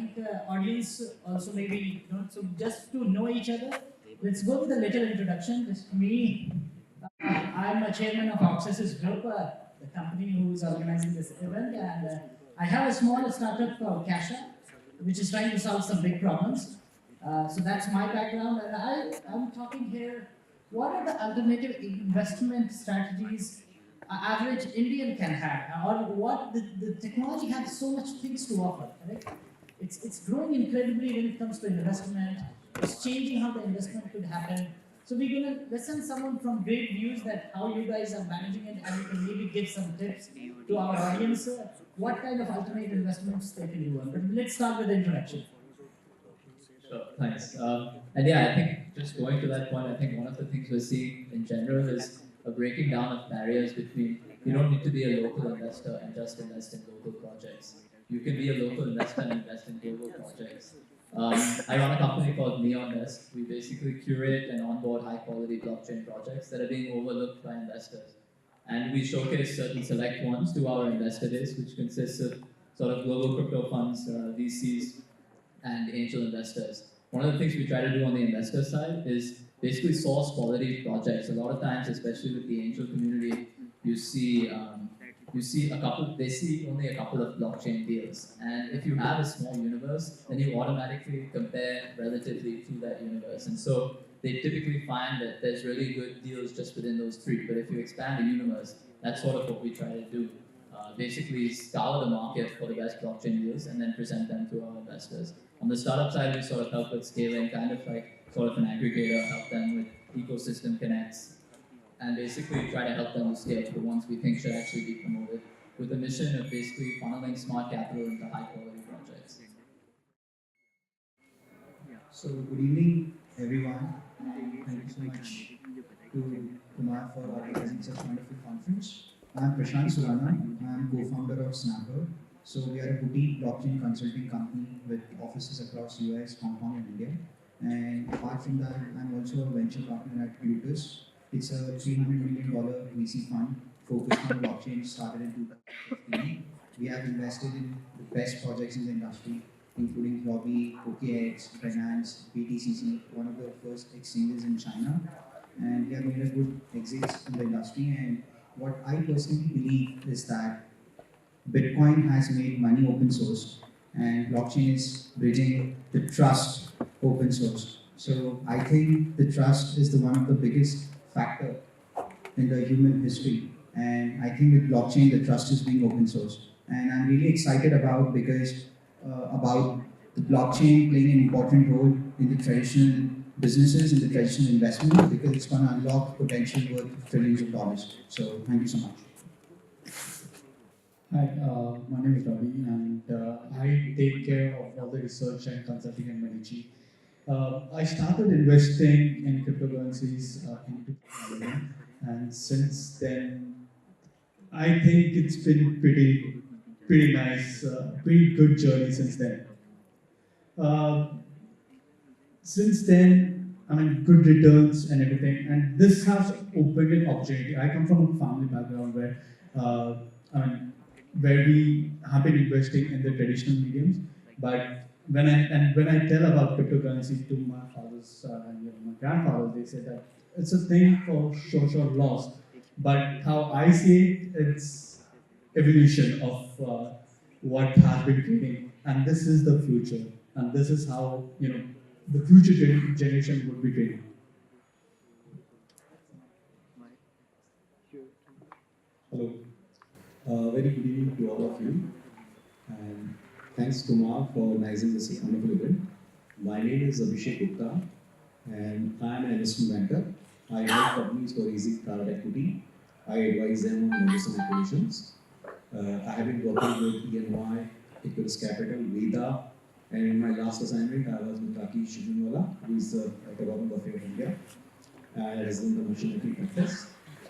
think the audience also maybe don't. So just to know each other, let's go with a little introduction. Just me, I'm a chairman of Accesses Group, the company who is organizing this event, and I have a small startup called Kasha, which is trying to solve some big problems. So that's my background, and I'm talking here. What are the alternative investment strategies average Indian can have, or what the technology has so much things to offer, correct? It's growing incredibly when it comes to investment. It's changing how the investment could happen. So we're gonna listen someone from great views that how you guys are managing it, and you can maybe give some tips to our audience. What kind of alternate investments they can do. But let's start with the introduction. Sure, thanks. And yeah, I think just going to that point, I think one of the things we're seeing in general is a breaking down of barriers between you don't need to be a local investor and just invest in local projects. You can be a local investor and invest in global projects. I run a company called Neon Desk. We basically curate and onboard high quality blockchain projects that are being overlooked by investors. And we showcase certain select ones to our investor base, which consists of sort of global crypto funds, VCs, and angel investors. One of the things we try to do on the investor side is basically source quality projects. A lot of times, especially with the angel community, you see they see only a couple of blockchain deals. And if you have a small universe, then you automatically compare relatively to that universe. And so they typically find that there's really good deals just within those three. But if you expand the universe, that's sort of what we try to do. Basically scour the market for the best blockchain deals and then present them to our investors. On the startup side, we sort of help with scaling, kind of like sort of an aggregator, help them with ecosystem connects, and basically try to help them with scale to the ones we think should actually be promoted, with the mission of basically funneling smart capital into high quality projects. So good evening, everyone. Thank you so much to Kumar for organizing such a wonderful conference. I'm Prashant Surana. I'm co-founder of Snapper. So we are a boutique blockchain consulting company with offices across US, Hong Kong, and India. And apart from that, I'm also a venture partner at Plutus. It's a $300 million VC fund focused on blockchain, started in 2015. We have invested in the best projects in the industry, including Lobby, OKX, Binance, BTCC, one of the first exchanges in China. And we have made a good exits in the industry. And what I personally believe is that Bitcoin has made money open source, and blockchain is bridging the trust open source. So I think the trust is one of the biggest factor in the human history. And I think with blockchain, the trust is being open source. And I'm really excited about about the blockchain playing an important role in the traditional businesses, in the traditional investments, because it's going to unlock potential worth trillions of dollars. So thank you so much. Hi, my name is Ravi, and I take care of all the research and consulting in Medici. I started investing in cryptocurrencies in 2011, and since then, I think it's been pretty nice, pretty good journey since then. Since then, I mean, good returns and everything, and this has opened an opportunity. I come from a family background where, where we have been investing in the traditional mediums, but when I tell about cryptocurrency to my fathers and my grandfather, they say that it's a thing for short loss. But how I see it, it's evolution of what has been trading, and this is the future, and this is how the future generation would be trading. Hello. Very good evening to all of you, and thanks Kumar for organizing this wonderful event. My name is Abhishek Gupta, and I am an investment banker. I help companies for raising private equity. I advise them on mergers and acquisitions. I have been working with ENY, Equus Capital, Veda, and in my last assignment, I was with Rakesh Shijunwala, who is the Governor of India, resident of machinery practice.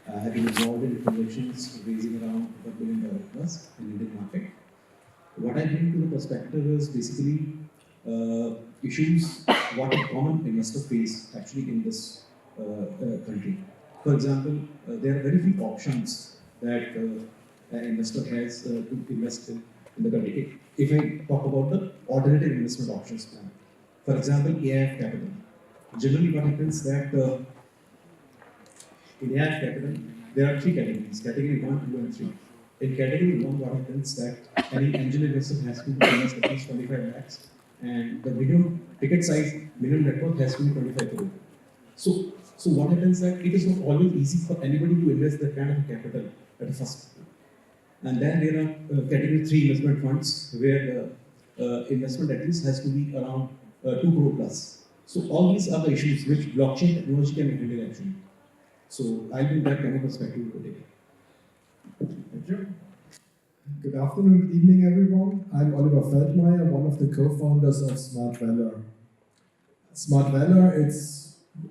I have been involved in transactions raising around $1 billion plus in Indian market. What I bring to the perspective is basically issues what a common investor face actually in this country. For example, there are very few options that an investor has to invest in the country. If I talk about the alternative investment options plan. For example, AIF capital. Generally, what happens that in AIF capital, there are three categories: category 1, 2, and 3. In category 1, what happens that any angel investor has to invest at least 25 lakhs, and the minimum ticket size, minimum net worth has to be 25 crore. So what happens that it is not always easy for anybody to invest that kind of a capital at the first. And then there are category 3 investment funds where the investment at least has to be around 2 crore plus. So all these are the issues which blockchain technology can handle actually. So I'll bring that kind of perspective today. Thank you. Good afternoon, good evening, everyone. I'm Oliver Feldmeier, one of the co-founders of Smart Valor. Smart Valor,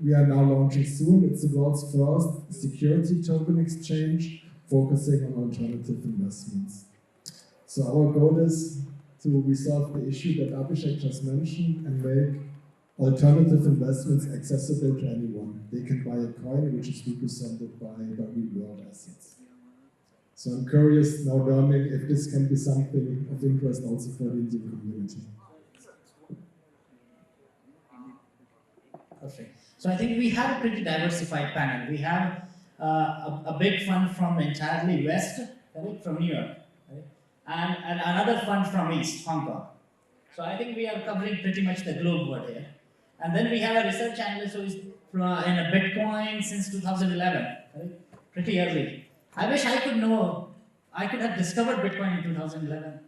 we are now launching soon. It's the world's first security token exchange focusing on alternative investments. So our goal is to resolve the issue that Abhishek just mentioned and make alternative investments accessible to anyone. They can buy a coin which is represented by real-world assets. So I'm curious now learning if this can be something of interest also for the Indian community. Perfect. So I think we have a pretty diversified panel. We have a big fund from entirely West, correct, from New York, right? And another fund from East, Hong Kong. So I think we are covering pretty much the globe over here. And then we have a research analyst who is in a Bitcoin since 2011, right? Pretty early. I wish I could have discovered Bitcoin in 2011.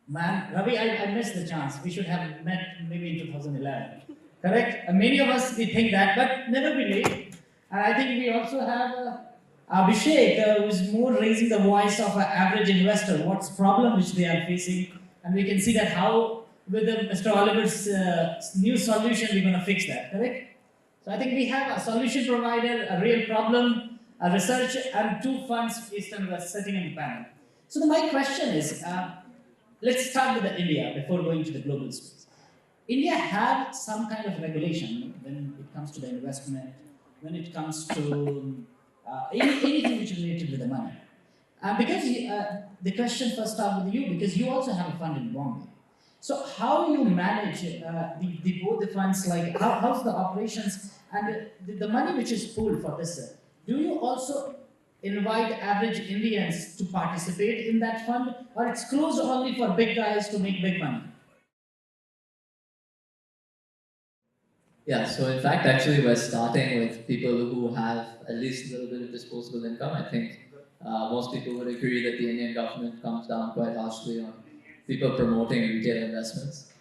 Man, Ravi, I missed the chance. We should have met maybe in 2011. Correct? And many of us, we think that, but never be late. And I think we also have Abhishek, who's more raising the voice of an average investor. What's the problem which they are facing? And we can see that how, with Mr. Oliver's new solution, we're going to fix that. Correct? So I think we have a solution provider, a real problem, a research, and two funds East and West sitting in the panel. So my question is, let's start with India before going to the global space. India had some kind of regulation when it comes to the investment, when it comes to anything which is related with the money. Because the question first starts with you, because you also have a fund in Bombay. So how you manage both the funds, like how's the operations and the money which is pooled for this? Do you also invite average Indians to participate in that fund, or it's closed only for big guys to make big money? Yeah, so in fact, actually, we're starting with people who have at least a little bit of disposable income. I think most people would agree that the Indian government comes down quite harshly on people promoting retail investments.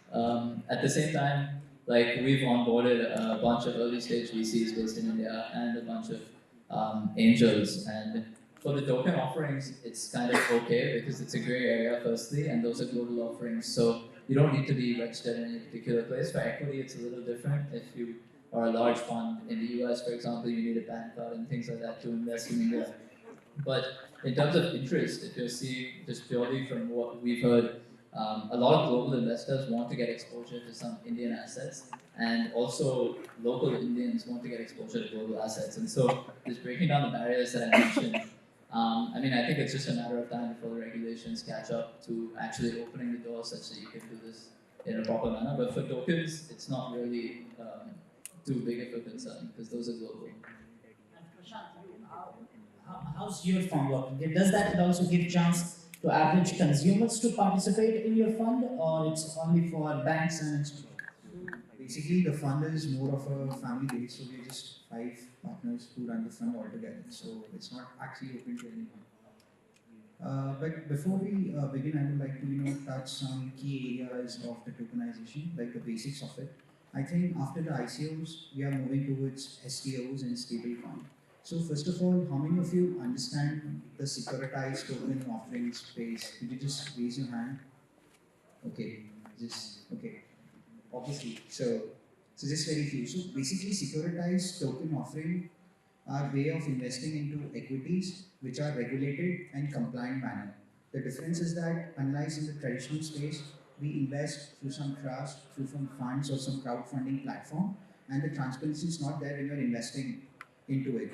At the same time, like we've onboarded a bunch of early stage VCs based in India and a bunch of angels. And for the token offerings, it's kind of okay because it's a gray area, firstly, and those are global offerings. So you don't need to be registered in any particular place. For equity, it's a little different. If you are a large fund in the US, for example, you need a PAN card and things like that to invest in India. But in terms of interest, if you're seeing just purely from what we've heard, a lot of global investors want to get exposure to some Indian assets, and also local Indians want to get exposure to global assets. And so just breaking down the barriers that I mentioned, I mean, I think it's just a matter of time before the regulations catch up to actually opening the door such that you can do this in a proper manner. But for tokens, it's not really too big of a concern because those are global. How's your fund working? Does that also give chance to average consumers to participate in your fund, or it's only for banks and institutions? Basically, the fund is more of a family base, so we're just 5 partners who run the fund altogether. So it's not actually open to anyone. But before we begin, I would like to touch some key areas of the tokenization, like the basics of it. I think after the ICOs, we are moving towards STOs and stablecoin. So first of all, how many of you understand the securitized token offering space? Could you just raise your hand? Okay, okay. Obviously, so just very few. So basically, securitized token offering are way of investing into equities which are regulated and compliant manner. The difference is that unlike in the traditional space, we invest through some trust, through some funds or some crowdfunding platform, and the transparency is not there when you're investing into it.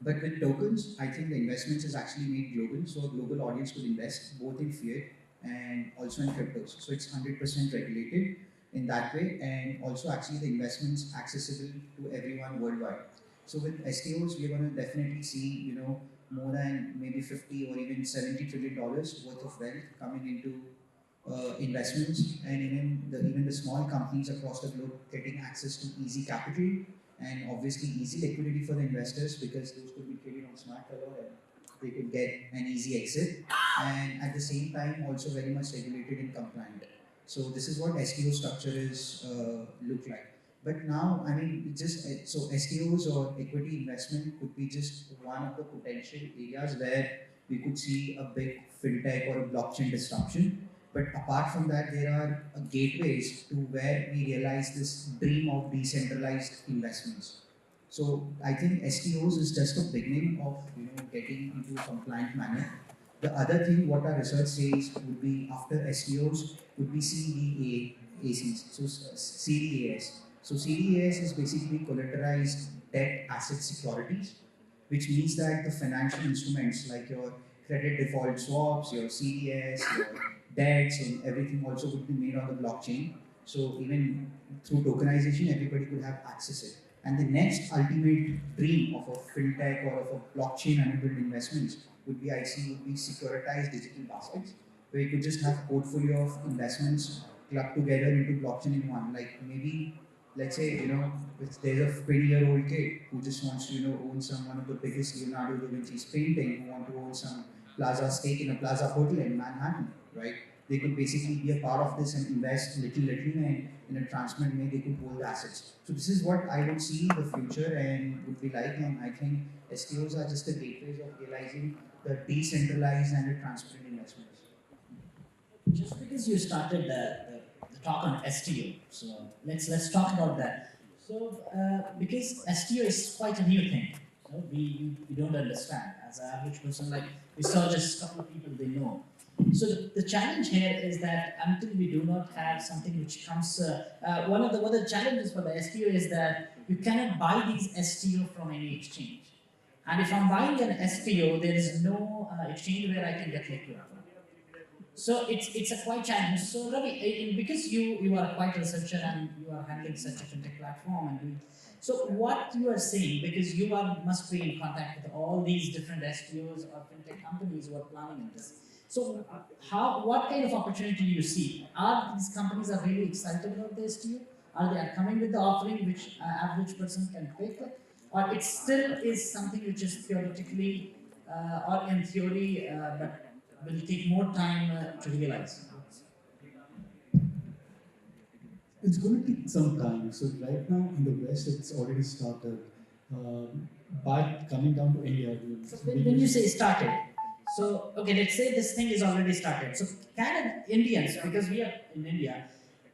But with tokens, I think the investments is actually made global, so a global audience could invest both in fiat and also in cryptos. So it's 100% regulated in that way, and also actually the investments accessible to everyone worldwide. So with STOs, we're going to definitely see, more than maybe 50 or even $70 trillion worth of wealth coming into investments, and even the small companies across the globe getting access to easy capital and obviously easy liquidity for the investors, because those could be traded on smart color and they could get an easy exit, and at the same time also very much regulated and compliant. So this is what STO structure is look like. But now, I mean, just so STOs or equity investment could be just one of the potential areas where we could see a big fintech or a blockchain disruption. But apart from that, there are gateways to where we realize this dream of decentralized investments. So I think STOs is just the beginning of getting into a compliant manner. The other thing what our research says would be after STOs would be CDAs. So CDAs. So CDAs is basically collateralized debt asset securities, which means that the financial instruments like your credit default swaps, your CDS, your debts, and everything also would be made on the blockchain. So even through tokenization, everybody could have access it. And the next ultimate dream of a fintech or of a blockchain-enabled investments would be, I see, would be securitized digital baskets, where you could just have a portfolio of investments clubbed together into blockchain in one. Like maybe, let's say, if there's a 20-year-old kid who just wants to, own some one of the biggest Leonardo da Vinci's painting, who want to own some plaza stake in a plaza hotel in Manhattan, right? They could basically be a part of this and invest little, and in a transparent way they could hold assets. So this is what I would see the future and would be like, and I think STOs are just the gateways of realizing the decentralized and the transparent investments. Just because you started the talk on STO, so let's talk about that. So because STO is quite a new thing, so we don't understand as an average person. Like we saw just a couple of people they know. So the challenge here is that until we do not have something which comes, one of the challenges for the STO is that you cannot buy these STO from any exchange. And if I'm buying an STO, there is no exchange where I can get liquid from. So it's a quite challenge. So Ravi, because you are quite a researcher and you are handling such a fintech platform, and so what you are saying, because you must be in contact with all these different STOs or fintech companies who are planning on this. So what kind of opportunity do you see? Are these companies are really excited about the STO? Are they coming with the offering which an average person can pay for? Or it still is something which is theoretically or in theory, but will take more time to realize? It's going to take some time. So right now in the West, it's already started. But coming down to India, so when you say started, so okay, let's say this thing is already started. So can Indians, because we are in India,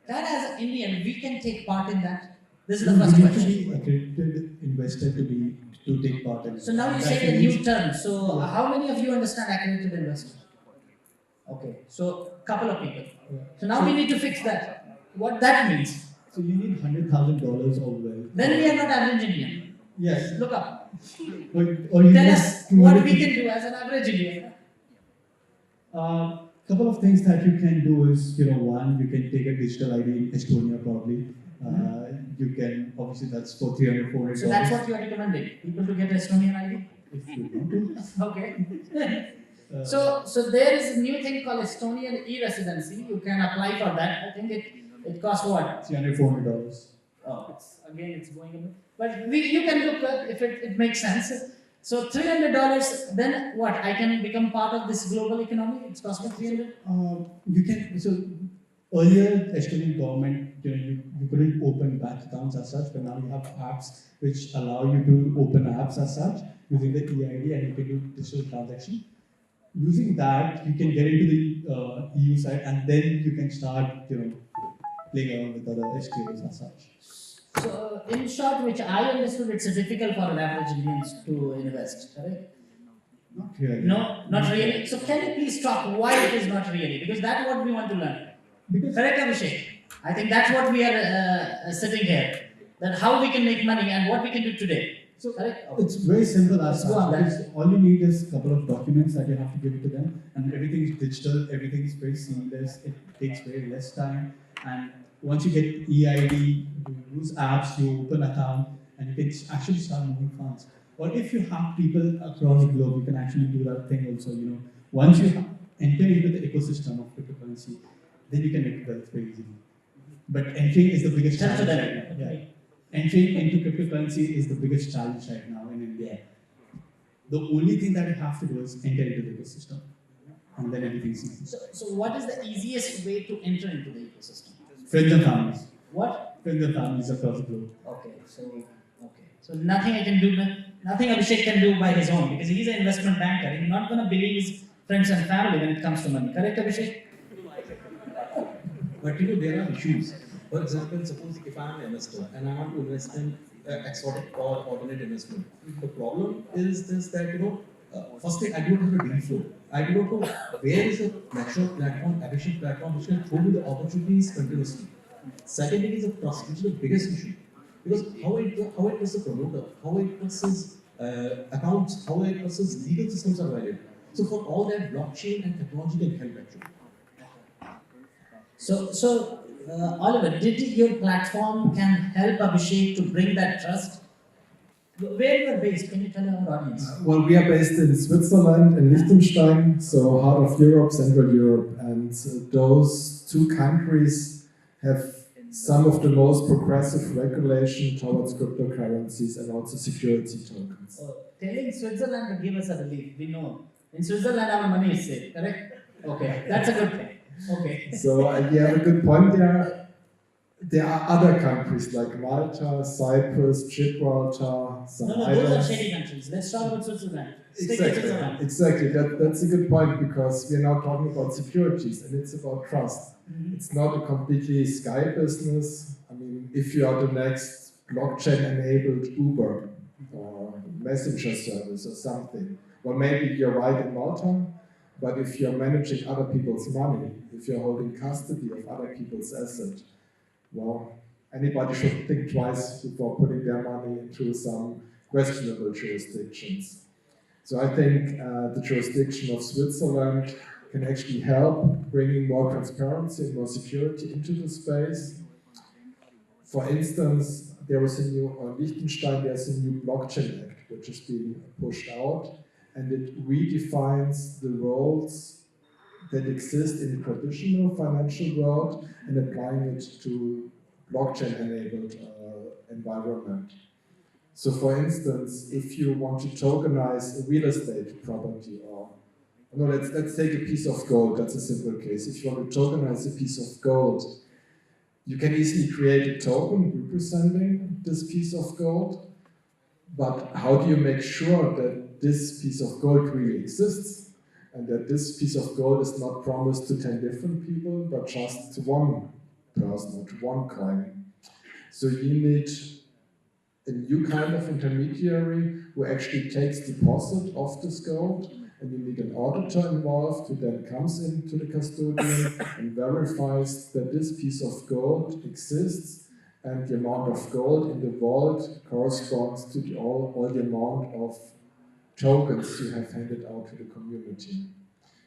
can as an Indian we can take part in that? This is the first question. You need to be accredited investor to take part in. So now you say the new term. So how many of you understand accredited investor? Okay, so couple of people. So now we need to fix that. What that means? So you need $100,000 of wealth. Then we are not average Indian. Yes. Look up. Or you Tell us what we can do as an average Indian. Couple of things that you can do is, one, you can take a digital ID in Estonia probably. You can, obviously that's for $300, $400. So that's what you are recommending, people to get Estonian ID? If you want to. Okay. So there is a new thing called Estonian e-residency. You can apply for that. I think it costs what? $300, $400. Oh, it's going a bit. But you can look at if it makes sense. So $300, then what? I can become part of this global economy. It's costing $300. You can. So earlier, Estonian government, you couldn't open bank accounts as such, but now you have apps which allow you to open apps as such using the EID, and you can do digital transaction. Using that, you can get into the EU side, and then you can start, playing around with other STOs as such. So, in short, which I understood, it's difficult for an average Indians to invest, correct? Not really. No, not really. So, can you please talk why it is not really? Because that's what we want to learn. Correct, Abhishek? I think that's what we are sitting here. That how we can make money and what we can do today. So Correct? it's very simple as Let's go on that. because all you need is a couple of documents that you have to give to them, and everything is digital, everything is very seamless, it takes very less time, and once you get EID, you use apps, you open account, and you can actually start moving funds. Or if you have people across the globe, you can actually do that thing also, Once you enter into the ecosystem of cryptocurrency, then you can make wealth very easily. But entering is the biggest Just to challenge that. right now. Yeah. Entering into cryptocurrency is the biggest challenge right now in India. The only thing that you have to do is enter into the ecosystem, and then everything's easy. So what is the easiest way to enter into the ecosystem? Friends and families. What? Friends and families across the globe. Okay. So nothing I can do, nothing Abhishek can do by his own because he's an investment banker. He's not going to believe his friends and family when it comes to money. Correct, Abhishek? But there are issues. For example, suppose if I am an investor and I want to invest in exotic or alternate investment, the problem is this that first thing I don't have a deal flow. I do not know where is a mature platform, efficient platform which can throw me the opportunities continuously. Second thing is the trust, which is the biggest issue. Because how it trusts the promoter, how it trusts his accounts, how it trusts his legal systems are valid. So for all that, blockchain and technology can help actually. So Oliver, did your platform can help Abhishek to bring that trust? Where you are based? Can you tell our audience? Well, we are based in Switzerland and Liechtenstein, so heart of Europe, Central Europe, and those two countries have some of the most progressive regulation towards cryptocurrencies and also security tokens. Telling Switzerland to give us a relief, we know. In Switzerland, our money is safe, correct? Okay, that's a good thing. Okay. So you have a good point there. There are other countries like Malta, Cyprus, Gibraltar, some No, islands. those are shady countries. Let's talk about Switzerland. Stick with Switzerland. Exactly. That's a good point because we're now talking about securities and it's about trust. Mm-hmm. It's not a completely sky business. I mean, if you are the next blockchain-enabled Uber or messenger service or something, well, maybe you're right in Malta, but if you're managing other people's money, if you're holding custody of other people's assets, well, anybody should think twice before putting their money into some questionable jurisdictions. So I think the jurisdiction of Switzerland can actually help bringing more transparency and more security into the space. For instance, there is a new, on Liechtenstein, there's a new blockchain act which is being pushed out, and it redefines the roles that exist in the traditional financial world and applying it to blockchain-enabled environment. So for instance, if you want to tokenize a real estate property let's take a piece of gold, that's a simple case. If you want to tokenize a piece of gold, you can easily create a token representing this piece of gold, but how do you make sure that this piece of gold really exists? And that this piece of gold is not promised to 10 different people, but just to one person or to one coin. So you need a new kind of intermediary who actually takes deposit of this gold, and you need an auditor involved who then comes into the custodian and verifies that this piece of gold exists, and the amount of gold in the vault corresponds to all the amount of tokens you have handed out to the community.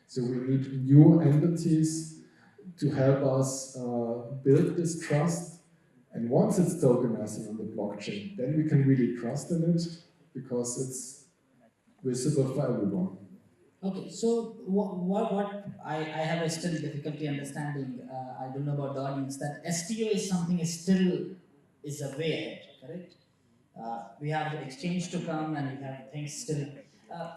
So we need new entities to help us build this trust. And once it's tokenizing on the blockchain, then we can really trust in it because it's visible for everyone. Okay, so what I have a still difficulty understanding, I don't know about the audience, that STO is something is a way ahead, correct? We have the exchange to come and we have things still.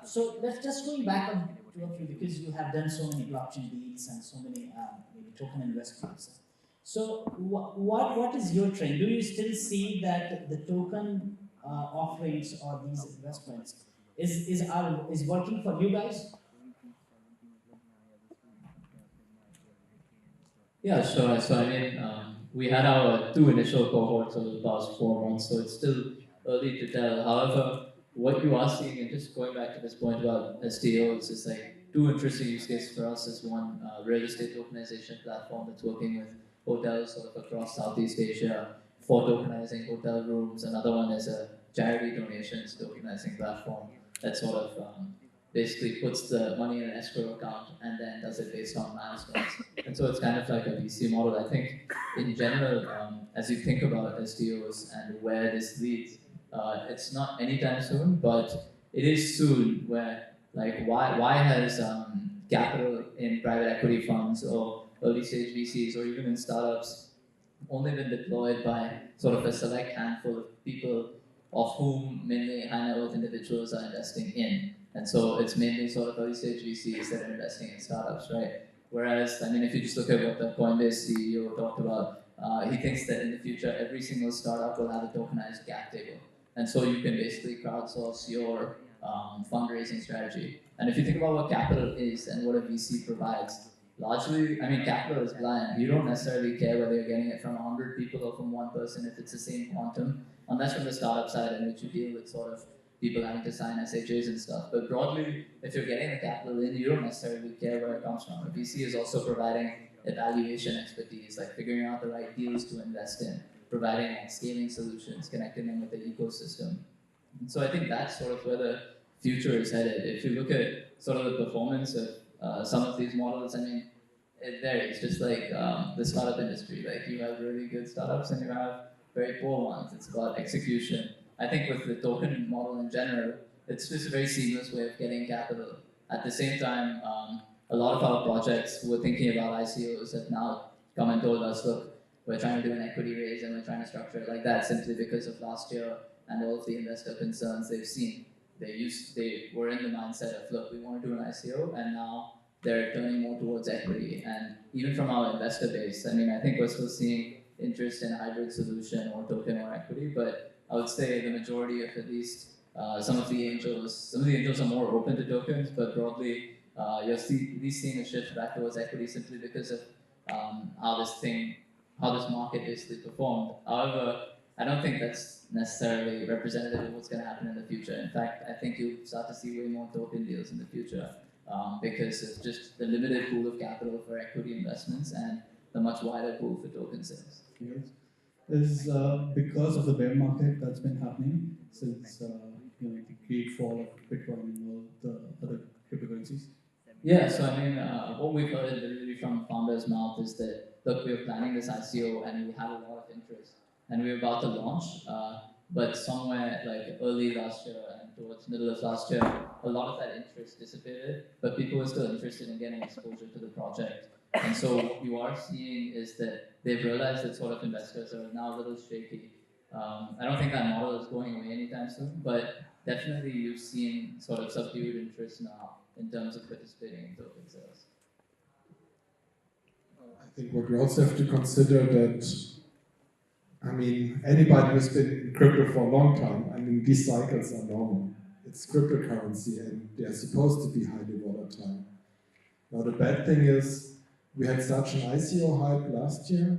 So let's just going back on two of you because you have done so many blockchain deals and so many maybe token investments. So what is your trend? Do you still see that the token offerings or these investments is working for you guys? Yeah, sure. So I mean, we had our two initial cohorts over the past 4 months, so it's still early to tell. However, what you are seeing, and just going back to this point about STOs, is like two interesting use cases for us. Is one real estate tokenization platform that's working with hotels sort of across Southeast Asia for tokenizing hotel rooms. Another one is a charity donations tokenizing platform that sort of basically puts the money in an escrow account and then does it based on milestones. And so it's kind of like a VC model. I think in general, as you think about STOs and where this leads, it's not anytime soon, but it is soon. Where like why has capital in private equity funds or early stage VCs or even in startups only been deployed by sort of a select handful of people of whom mainly high net worth individuals are investing in. And so it's mainly sort of early stage VCs that are investing in startups, right? Whereas, I mean, if you just look at what the Coinbase CEO talked about, he thinks that in the future, every single startup will have a tokenized cap table. And so you can basically crowdsource your fundraising strategy. And if you think about what capital is and what a VC provides, largely, I mean, capital is blind. You don't necessarily care whether you're getting it from 100 people or from one person if it's the same quantum, unless from the startup side in which you deal with sort of people having to sign SHAs and stuff. But broadly, if you're getting the capital in, you don't necessarily care where it comes from. A VC is also providing evaluation expertise, like figuring out the right deals to invest in, providing like scaling solutions, connecting them with the ecosystem. And so I think that's sort of where the future is headed. If you look at sort of the performance of some of these models, I mean, it varies, just like the startup industry. Like you have really good startups and you have very poor ones. It's about execution. I think with the token model in general, it's just a very seamless way of getting capital. At the same time, a lot of our projects who were thinking about ICOs have now come and told us, look, we're trying to do an equity raise and we're trying to structure it like that simply because of last year and all of the investor concerns they've seen. They were in the mindset of, look, we want to do an ICO, and now they're turning more towards equity. And even from our investor base, I mean, I think we're still seeing interest in a hybrid solution or token or equity, but I would say the majority of at least some of the angels are more open to tokens, but broadly, you're seeing a shift back towards equity simply because of how this market basically performed. However, I don't think that's necessarily representative of what's going to happen in the future. In fact, I think you'll start to see way more token deals in the future because it's just the limited pool of capital for equity investments and the much wider pool for token sales. Yes. Is because of the bear market that's been happening since the great fall of Bitcoin and all the other cryptocurrencies. Yeah, so I mean, what we've heard literally from founders' mouth is that, look, we're planning this ICO and we have a lot of interest and we're about to launch, but somewhere like early last year and towards middle of last year, a lot of that interest dissipated, but people were still interested in getting exposure to the project. And so what you are seeing is that they've realized that sort of investors are now a little shaky. I don't think that model is going away anytime soon, but definitely you've seen sort of subdued interest now in terms of participating in token sales. I think what we also have to consider that, I mean, anybody who's been in crypto for a long time, I mean, these cycles are normal. It's cryptocurrency and they're supposed to be highly volatile. Now the bad thing is, we had such an ICO hype last year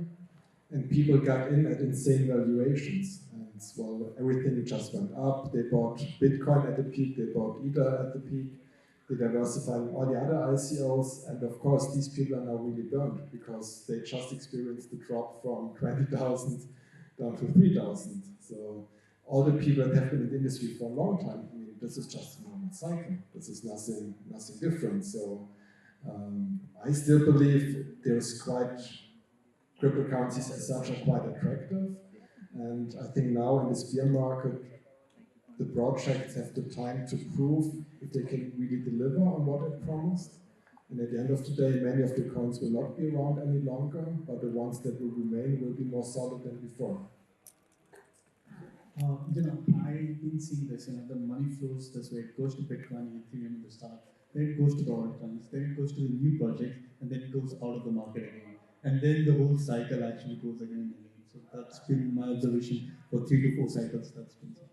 and people got in at insane valuations. And well, everything just went up. They bought Bitcoin at the peak, they bought Ether at the peak. They diversified all the other ICOs, and of course these people are now really burned because they just experienced the drop from 20,000 down to 3,000. So all the people that have been in the industry for a long time, I mean, this is just a normal cycle. This is nothing different. So I still believe there's cryptocurrencies as such are quite attractive, and I think now in this bear market, the projects have the time to prove if they can really deliver on what they promised. And at the end of the day, many of the coins will not be around any longer, but the ones that will remain will be more solid than before. I've been seeing this, the money flows this way. It goes to Bitcoin, Ethereum in the start, then it goes to the altcoins, then it goes to the new project, and then it goes out of the market again. And then the whole cycle actually goes again and again. So that's been my observation for 3 to 4 cycles. That's been so.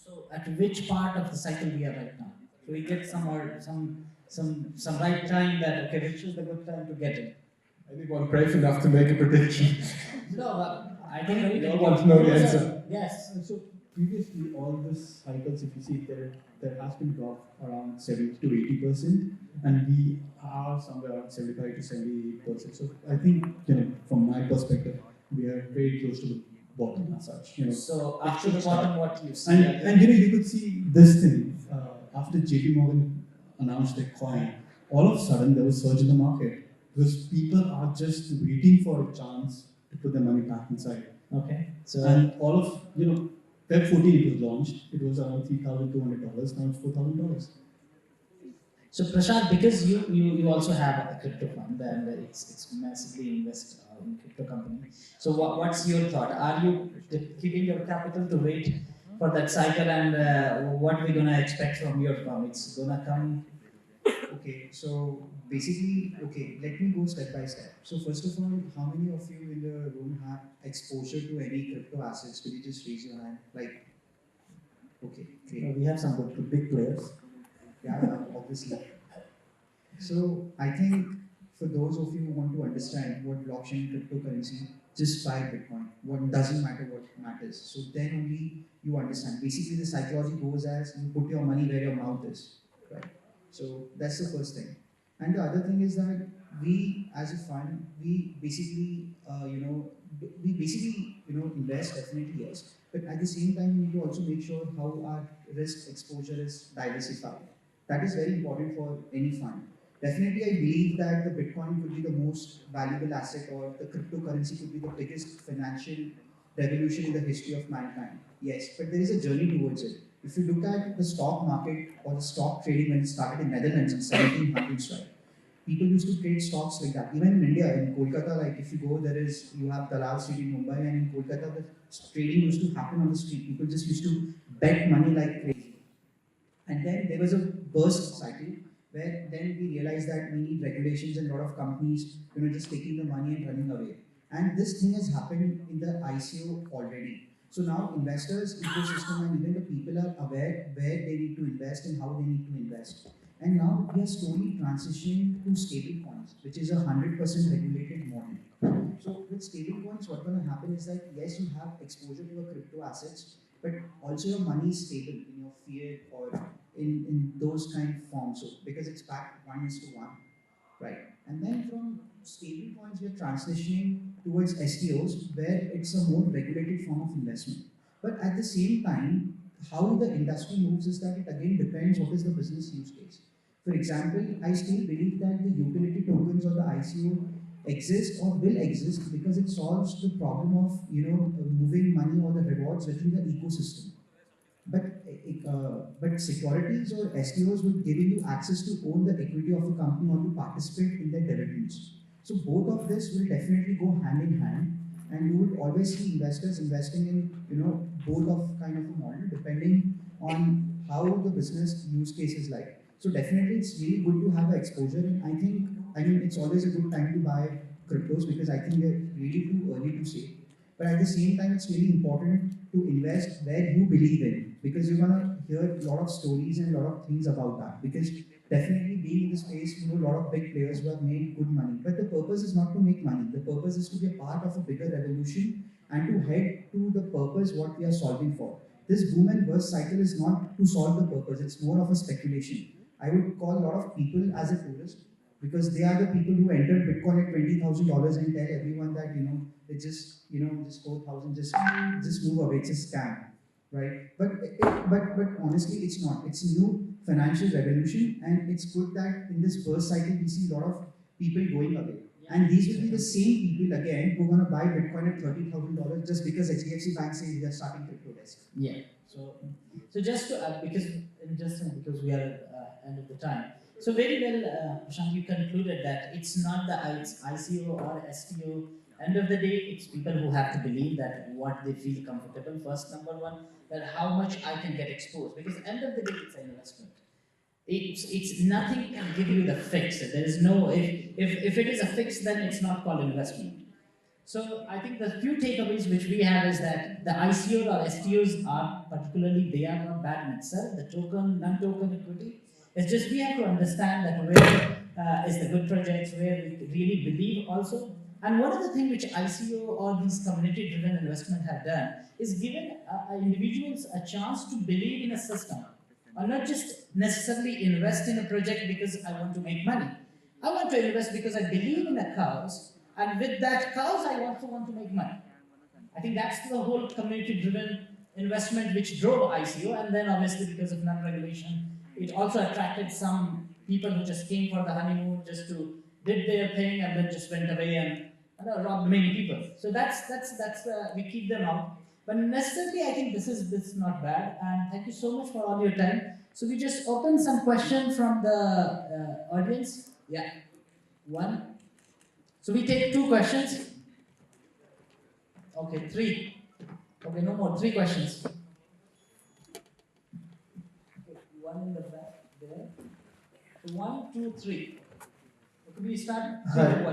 So at which part of the cycle we are right now? So we get some right time that, okay, which is the good time to get in? Anyone brave enough to make a prediction? No, I think we all want to know the answer. Yes. So previously, all these cycles, if you see, there has been drop around 70 to 80%, and we are somewhere around 75 to 78%. So I think, from my perspective, we are very close to the bottom as such. You know, So after the bottom, what you see? and you could see this thing after JP Morgan announced their coin. All of a sudden, there was surge in the market because people are just waiting for a chance to put their money back inside. Okay. So And all of Feb 14 it was launched. It was around $3,200. Now it's $4,000. So Prashant, because you also have a crypto fund and it's massively invest in crypto company. So what's your thought? Are you keeping your capital to wait for that cycle, and what we gonna expect from your firm? It's gonna come. Okay, so basically, okay, let me go step by step. So first of all, how many of you in the room have exposure to any crypto assets? Could you just raise your hand? Like, okay, great. We have some big players. Yeah, obviously. So I think for those of you who want to understand what blockchain cryptocurrency, just buy Bitcoin. What doesn't matter what matters. So then only you understand. Basically, the psychology goes as you put your money where your mouth is, right? So that's the first thing. And the other thing is that we, as a fund, we basically, invest definitely yes, but at the same time, we need to also make sure how our risk exposure is diversified. That is very important for any fund. Definitely, I believe that the Bitcoin could be the most valuable asset, or the cryptocurrency could be the biggest financial revolution in the history of mankind. Yes, but there is a journey towards it. If you look at the stock market or the stock trading when it started in Netherlands in 1700s, right? People used to trade stocks like that. Even in India, in Kolkata, like if you go, you have Dalal Street in Mumbai, and in Kolkata, the trading used to happen on the street. People just used to bet money like crazy. And then there was a burst cycle where then we realized that we need regulations and a lot of companies, just taking the money and running away. And this thing has happened in the ICO already. So now investors, ecosystem, and even the people are aware where they need to invest and how they need to invest. And now we are slowly transitioning to stable coins, which is a 100% regulated model. So with stable coins, what's going to happen is that yes, you have exposure to a crypto assets, but also your money is stable in your fiat or in those kind of forms. So because it's backed 1:1, right? And then from stable coins, we are transitioning towards STOs, where it's a more regulated form of investment. But at the same time, how the industry moves is that it again depends what is the business use case. For example, I still believe that the utility tokens or the ICO exist or will exist because it solves the problem of moving money or the rewards within the ecosystem. But securities or STOs would give you access to own the equity of a company or to participate in their dividends. So both of this will definitely go hand in hand, and you will always see investors investing in both of kind of a model depending on how the business use case is like. So definitely it's really good to have an exposure, and I mean it's always a good time to buy cryptos because I think they're really too early to say. But at the same time, it's really important to invest where you believe in, because you're gonna hear a lot of stories and a lot of things about that. Because definitely being in the space, a lot of big players who have made good money. But the purpose is not to make money. The purpose is to be a part of a bigger revolution and to head to the purpose what we are solving for. This boom and bust cycle is not to solve the purpose, it's more of a speculation. I would call a lot of people as a tourist because they are the people who entered Bitcoin at $20,000 and tell everyone that it's just 4,000, just move away, it's a scam, right? But honestly, it's not. It's a new financial revolution, and it's good that in this burst cycle we see a lot of people going away. And these will be the same people again who are going to buy Bitcoin at $30,000 just because HDFC Bank says they are starting crypto desk. Yeah. So just to add, because we are at end of the time. So very well, Prashant, you concluded that it's not the ICO or STO. End of the day, it's people who have to believe that what they feel comfortable. First, number one, that how much I can get exposed. Because end of the day, it's an investment. It's nothing can give you the fix. There is no if it is a fix, then it's not called investment. So I think the few takeaways which we have is that the ICOs or STOs are particularly, they are not bad in itself. The token, non-token equity. It's just we have to understand that where is the good projects, where we really believe also. And one of the things which ICO or these community-driven investment have done is given individuals a chance to believe in a system, or not just necessarily invest in a project because I want to make money. I want to invest because I believe in a cause, and with that cause, I also want to make money. I think that's the whole community-driven investment which drove ICO, and then obviously because of non-regulation, it also attracted some people who just came for the honeymoon, just to did their thing and then just went away and robbed many people. So we keep them out. But necessarily, I think this is not bad. And thank you so much for all your time. So we just open some questions from the audience. Yeah, one. So we take two questions. Okay, three. Okay, no more. Three questions. Okay, one in the back there. So one, two, three. Could we start? Hi,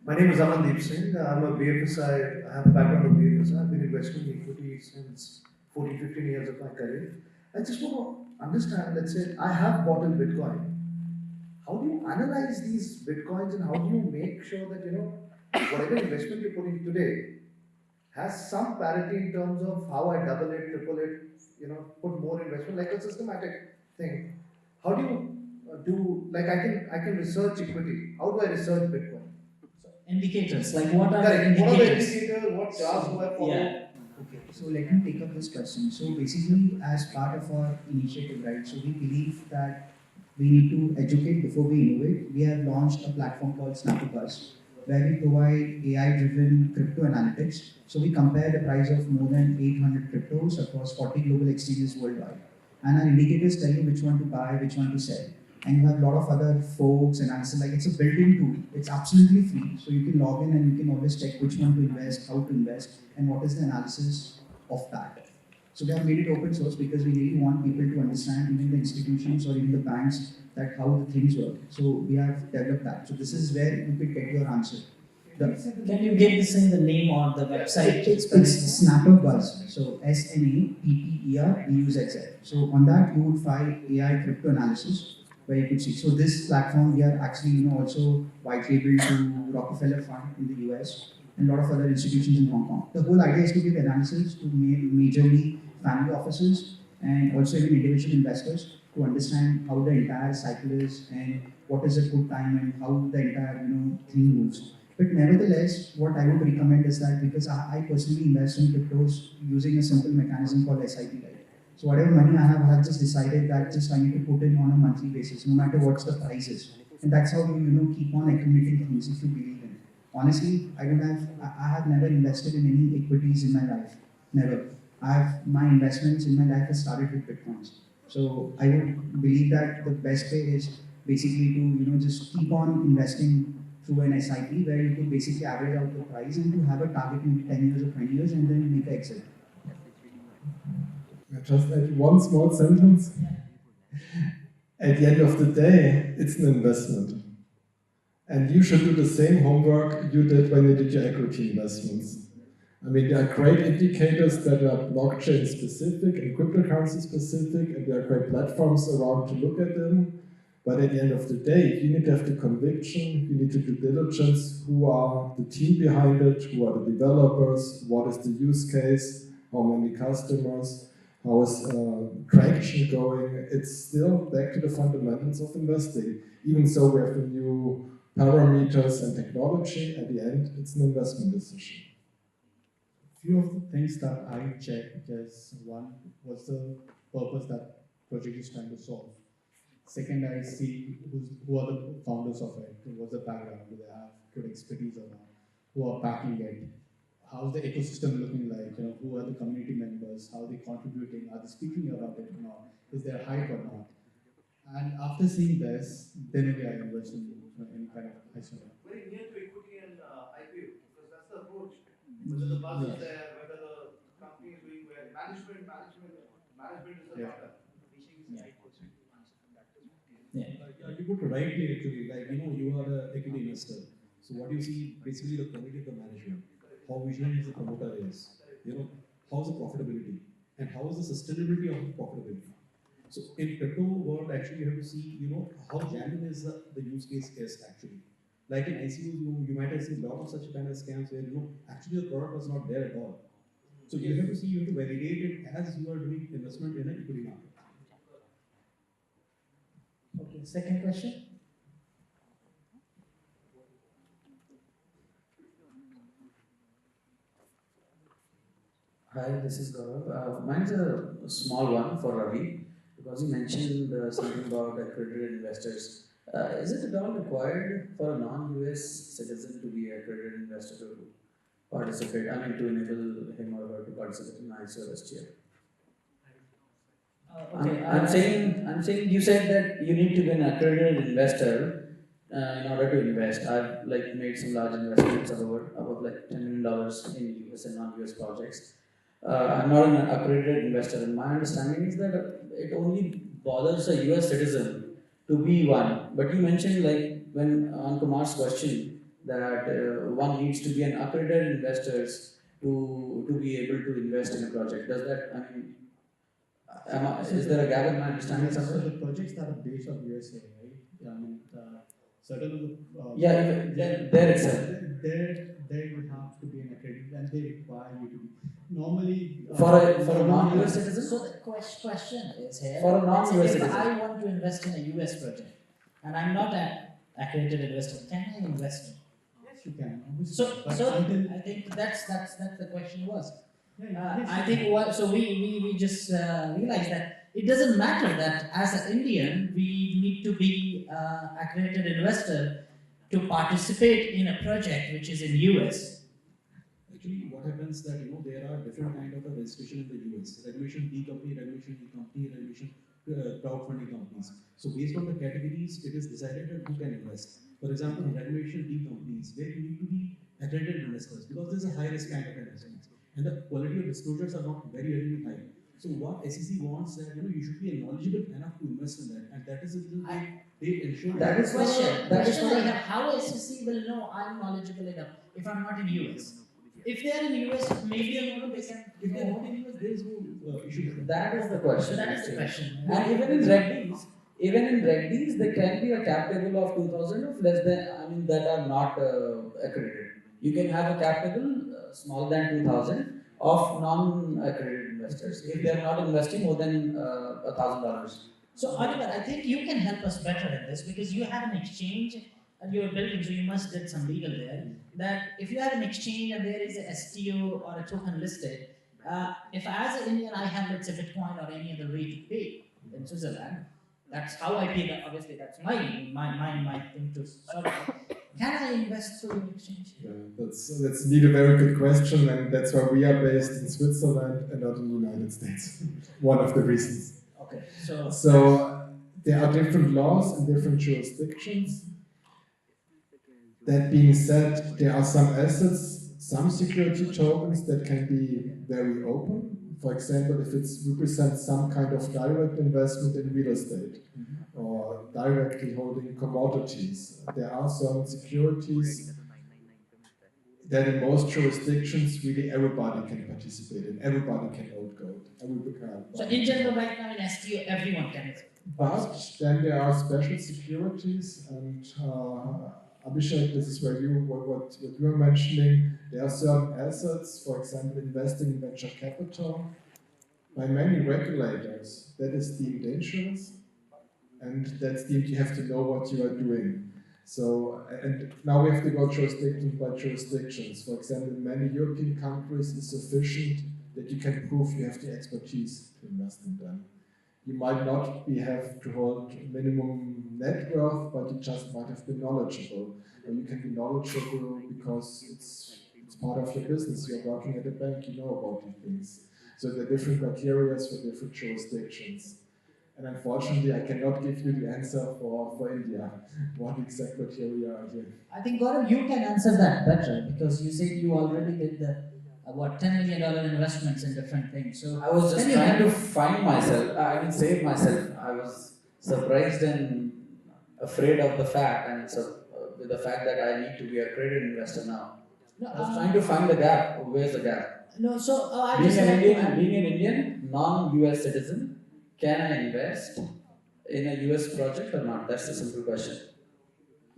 my name is Amandeep Singh. I'm a BFSI. I have a background of BFSI. I've been investing in equity since 14, 15 years of my career. I just want to understand, let's say, I have bought in Bitcoin. How do you analyze these Bitcoins and how do you make sure that, whatever investment you put in today has some parity in terms of how I double it, triple it, put more investment, like a systematic thing. How do you like I can research equity. How do I research Bitcoin? Indicators, like what are Correct. the What are the indicators? indicators? What charts do I follow? Yeah. Okay, so let me take up this question. So basically, as part of our initiative, right, so we believe that we need to educate before we innovate. We have launched a platform called Snapper, where we provide AI-driven crypto analytics. So we compare the price of more than 800 cryptos across 40 global exchanges worldwide. And our indicators tell you which one to buy, which one to sell. And you have a lot of other folks analysis, like it's a built-in tool. It's absolutely free. So you can log in and you can always check which one to invest, how to invest, and what is the analysis of that. So we have made it open source because we really want people to understand, even the institutions or even the banks, that how the things work. So we have developed that. So this is where you could get your answer. Can you give this in the name or the website? It's Snapper Buzz. So SNAPPERBUZZ. So on that you would find AI crypto analysis where you could see. So this platform we are actually also white labeled to Rockefeller Fund in the US and a lot of other institutions in Hong Kong. The whole idea is to give analysis to majorly family offices and also even individual investors to understand how the entire cycle is and what is a good time and how the entire thing moves. But nevertheless, what I would recommend is that because I personally invest in cryptos using a simple mechanism called SIP, right? So whatever money I have just decided that just I need to put in on a monthly basis, no matter what's the price is. And that's how you keep on accumulating things if you believe in it. Honestly, I have never invested in any equities in my life. Never. My investments in my life have started with Bitcoins. So I would believe that the best way is basically to just keep on investing through an SIP where you could basically average out the price and to have a target maybe 10 years or 20 years and then make an exit. Just add one small sentence. At the end of the day, it's an investment. And you should do the same homework you did when you did your equity investments. I mean, there are great indicators that are blockchain specific and cryptocurrency specific, and there are great platforms around to look at them. But at the end of the day, you need to have the conviction, you need to do diligence, who are the team behind it, who are the developers, what is the use case, how many customers, how is traction going. It's still back to the fundamentals of investing. Even so, we have the new parameters and technology. At the end, it's an investment decision. Few of the things that I check is one, what's the purpose that project is trying to solve? Second, I see who are the founders of it, what's the background, do they have good expertise or not, who are backing it, how's the ecosystem looking like, who are the community members, how are they contributing, are they speaking about it or not, is there hype or not? And after seeing this, then maybe I invest in any kind of ICO. Very near to equity and IPO, because that's the approach. Whether the buzz is there, whether the company is doing well, management is the matter. You put rightly actually, like you are an equity investor. So what you see basically the quality of the management, how visionary the promoter is, how's the profitability, and how is the sustainability of the profitability. So in crypto world, actually you have to see, how genuine is the use case is actually. Like in ICO, you might have seen a lot of such kind of scams where actually the product was not there at all. So you have to see, you have to validate it as you are doing investment in an equity market. Okay, second question. Hi, this is Gaurav. Mine's a small one for Ravi because you mentioned something about accredited investors. Is it at all required for a non-US citizen to be an accredited investor to participate? I mean, to enable him or her to participate in ISO. I'm saying you said that you need to be an accredited investor in order to invest. I've like made some large investments above like $10 million in US and non-US projects. I'm not an accredited investor, and my understanding is that it only bothers a US citizen to be one. But you mentioned like when on Kumar's question that one needs to be an accredited investors to be able to invest in a project. Does that I mean is there a gap in my understanding So somewhere? the projects that are based on USA, right? Yeah, I mean, certain of the Yeah, even there itself. there you have to be an accredited, and they require you to be. Normally, For a non-US citizen? So the question is here. For a non-US let's say citizen. if I want to invest in a US project and I'm not an accredited investor, can I invest? yes, you can. Obviously. So, But so until, I think that's the question was. yes, I you think can. what so we just realized that it doesn't matter that as an Indian we need to be accredited investor to participate in a project which is in US. Actually, what happens that there are different kind of a registration in the US. Regulation D company, regulation E company, regulation crowdfunding companies. So based on the categories, it is decided that who can invest. For example, regulation D companies, where you need to be accredited investors because there's a high risk kind of investment, and the quality of disclosures are not very high. So what SEC wants that you should be knowledgeable enough to invest in that, and that is the reason they ensure That is Question. that is Question for I a, have: how SEC will know I'm knowledgeable enough if I'm not in US? If they are in US, maybe they can. if they are not in US, there is no issue. that is the So question. that is the question. And even in Reg Ds, there can be a cap table of 2,000 of less than, I mean, that are not accredited. You can have a cap table smaller than 2,000 of non-accredited investors if they are not investing more than $1,000. So Oliver, I think you can help us better in this because you have an exchange and you're building, so you must did some legal there. That if you have an exchange and there is a STO or a token listed, if as an Indian I have let's say Bitcoin or any other way to pay in Switzerland, that's how I pay. That obviously that's my thing to sort of. Can I invest through an exchange? That's indeed a very good question, and that's why we are based in Switzerland and not in the United States. One of the reasons. Okay, so So there are different laws in different jurisdictions. That being said, there are some assets, some security tokens that can be very open. For example, if it represents some kind of direct investment in real estate or directly holding commodities, there are some securities that in most jurisdictions really everybody can participate in, everybody can hold gold. So in general, right now in STO, everyone can. But then there are special securities, and Abhishek, this is where what you are mentioning. There are certain assets, for example, investing in venture capital. By many regulators, that is deemed dangerous, and that's deemed you have to know what you are doing. So, and now we have to go jurisdiction by jurisdictions. For example, in many European countries, it's sufficient that you can prove you have the expertise to invest in them. You might not have to hold minimum net worth, but you just might have been knowledgeable. Or you can be knowledgeable because it's part of your business. You're working at a bank, you know about these things. So there are different criteria for different jurisdictions. And unfortunately, I cannot give you the answer for India. What exact criteria are here? I think Gaurav, you can answer that better because you said you already did the $10 million investments in different things. So I was just trying to find myself, save myself. I was surprised and afraid of the fact, and with the fact that I need to be a accredited investor now. No, I was trying to find the gap. Where's the gap? No, so I Being just an like to Indian, add- being an Indian, non-US citizen, can I invest in a US project or not? That's the simple question.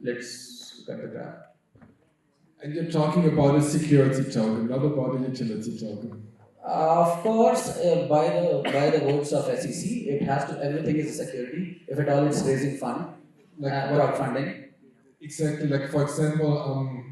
Let's cut the graph. And you're talking about a security token, not about a utility token. Of course, by the words of SEC, it has to everything is a security. If at all, it's raising fund, Like crowdfunding. Exactly. Like for example,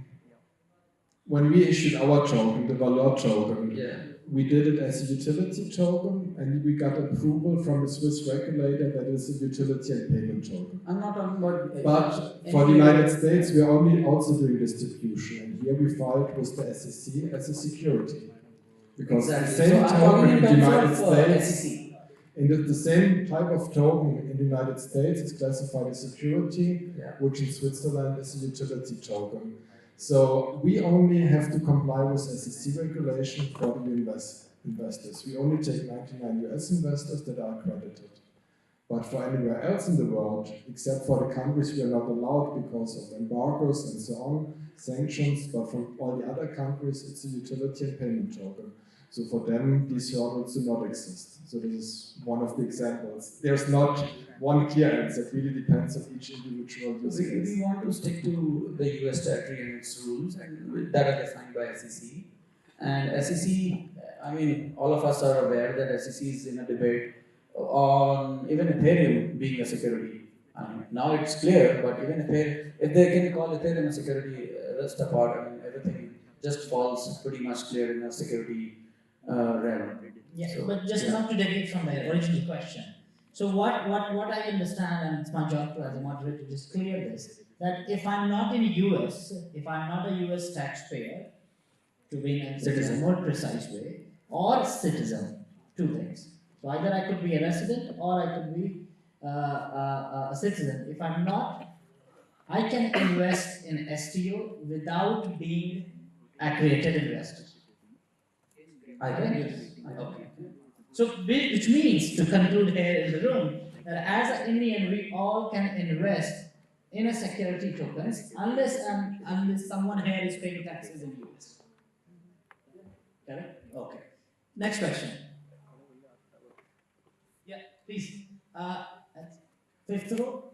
when we issued our token, the Valor token, Yeah. we did it as a utility token, and we got approval from the Swiss regulator that it's a utility and payment token. I'm not talking about. But for the United States, we are only also doing distribution, and here we filed with the SEC as a security. Because the same token in the United States, the same type of token in the United States is classified as security, which in Switzerland is a utility token. So we only have to comply with SEC regulation for the investors. We only take 99 US investors that are accredited. But for anywhere else in the world, except for the countries we are not allowed because of embargoes and so on, sanctions, but from all the other countries, it's a utility and payment token. So for them, these hurdles do not exist. So this is one of the examples. There's not one clear answer. It really depends on each individual use case. We want to stick to the US territory and its rules, and that are defined by SEC. And SEC, I mean, all of us are aware that SEC is in a debate on even Ethereum being a security. I mean, now it's clear, but even if they can call Ethereum a security, rest apart, I mean, everything just falls pretty much clear in a security realm. Yeah, So, but just not to deviate from the original question. So what I understand, and it's my job to as a moderator to just clear this, that if I'm not in US, if I'm not a US taxpayer, to be in a more precise way, or citizen, two things. So either I could be a resident or I could be a citizen. If I'm not, I can invest in STO without being accredited investor. I can, yes. Okay. So, which means, to conclude here in the room, that as an Indian, we all can invest in a security tokens unless someone here is paying taxes in US. Correct? Okay. Next question. Yeah, please. Fifth row.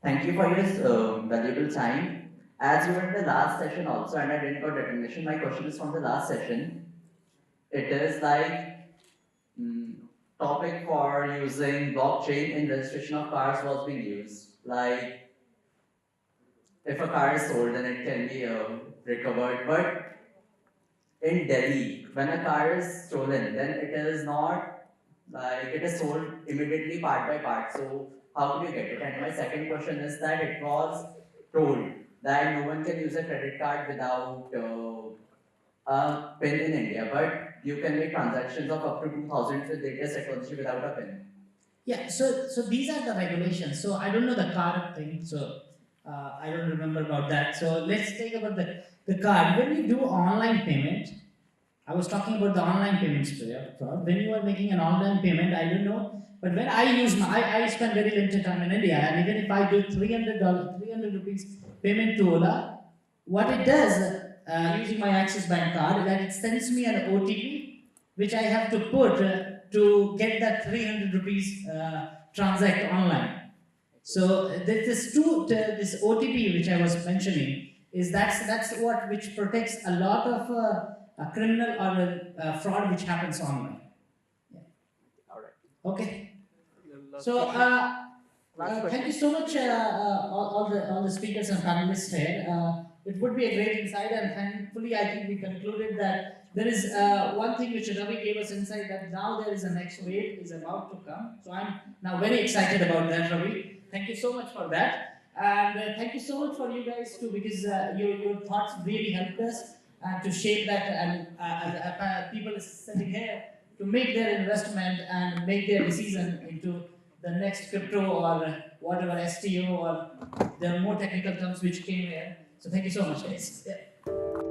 Thank you for your valuable time. As you were in the last session also, and I didn't got recognition, my question is from the last session. It is like topic for using blockchain in registration of cars was being used. Like if a car is sold, then it can be recovered. But in Delhi, when a car is stolen, then it is not like it is sold immediately part by part. So how do you get it? And my second question is that it was told that no one can use a credit card without a PIN in India, but you can make transactions of up to 2,000 with latest technology without a PIN. Yeah, so these are the regulations. So I don't know the card thing, so I don't remember about that. So let's take about the card. When you do online payment, I was talking about the online payments fraud. When you are making an online payment, I don't know, but when I use I spend very limited time in India, and even if I do $300 rupees payment to Ola, what it does using my Axis Bank card, that it sends me an OTP, which I have to put to get that 300 rupees transact online. So this OTP which I was mentioning is that's what which protects a lot of a criminal or a fraud which happens online. Yeah. All right. Okay. So thank you so much all the speakers and panelists here. It would be a great insight, and thankfully I think we concluded that there is one thing which Ravi gave us insight, that now there is a next wave is about to come. So I'm now very excited about that, Ravi. Thank you so much for that. And thank you so much for you guys too, because your thoughts really helped us to shape that, and people sitting here to make their investment and make their decision into the next crypto or whatever STO, or there are more technical terms which came here. So thank you so much, guys. Yeah.